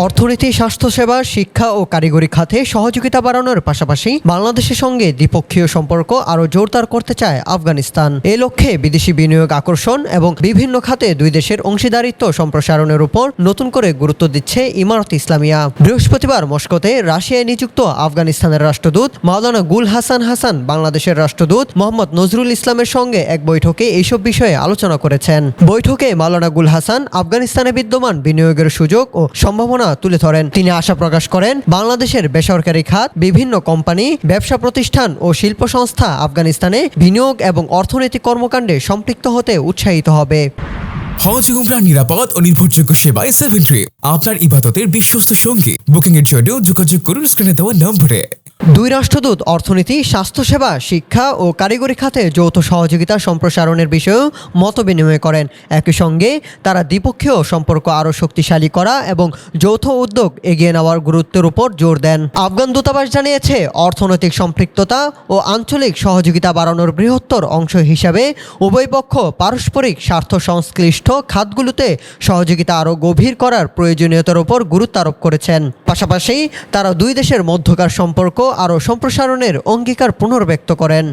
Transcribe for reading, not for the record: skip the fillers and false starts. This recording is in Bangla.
অর্থনীতি, স্বাস্থ্যসেবা, শিক্ষা ও কারিগরি খাতে সহযোগিতা বাড়ানোর পাশাপাশি বাংলাদেশের সঙ্গে দ্বিপক্ষীয় সম্পর্ক আরও জোরদার করতে চায় আফগানিস্তান। এ লক্ষ্যে বিদেশি বিনিয়োগ আকর্ষণ এবং বিভিন্ন খাতে দুই দেশের অংশীদারিত্ব সম্প্রসারণের উপর নতুন করে গুরুত্ব দিচ্ছে ইমারত ইসলামিয়া। বৃহস্পতিবার মস্কোতে রাশিয়ায় নিযুক্ত আফগানিস্তানের রাষ্ট্রদূত মাওলানা গুল হাসান হাসান বাংলাদেশের রাষ্ট্রদূত মোহাম্মদ নজরুল ইসলামের সঙ্গে এক বৈঠকে এইসব বিষয়ে আলোচনা করেছেন। বৈঠকে মাওলানা গুল হাসান আফগানিস্তানে বিদ্যমান বিনিয়োগের সুযোগ ও সম্ভাবনা তুলে ধরেন। তিনি আশা প্রকাশ করেন, বাংলাদেশের বেসরকারি খাত, বিভিন্ন কোম্পানি, ব্যবসা প্রতিষ্ঠান ও শিল্প সংস্থা আফগানিস্তানে বিনিয়োগ এবং অর্থনৈতিক কর্মকাণ্ডে সম্পৃক্ত হতে উৎসাহিত হবে। হজ উমরাহ নিরাপদ ও নির্ভরযোগ্য সেবায় 7 ট্রিপ আপনার ইবাদতের বিশ্বস্ত সঙ্গী। বুকিং এর জন্য যোগাযোগ করুন স্ক্রিনে দেওয়া নম্বরে। দুই রাষ্ট্রদূত অর্থনীতি, স্বাস্থ্যসেবা, শিক্ষা ও কারিগরি খাতে যৌথ সহযোগিতা সম্প্রসারণের বিষয়েও মত বিনিময় করেন। একই সঙ্গে তারা দ্বিপক্ষীয় সম্পর্ক আরও শক্তিশালী করা এবং যৌথ উদ্যোগ এগিয়ে নেওয়ার গুরুত্বের উপর জোর দেন। আফগান দূতাবাস জানিয়েছে, অর্থনৈতিক সম্পৃক্ততা ও আঞ্চলিক সহযোগিতা বাড়ানোর বৃহত্তর অংশ হিসাবে উভয় পক্ষ পারস্পরিক স্বার্থ সংশ্লিষ্ট খাতগুলোতে সহযোগিতা আরও গভীর করার প্রয়োজনীয়তার উপর গুরুত্ব আরোপ করেছেন। পাশাপাশি তারা দুই দেশের মধ্যকার সম্পর্ক আরও সম্প্রসারণের অঙ্গীকার পুনর্ব্যক্ত করেন।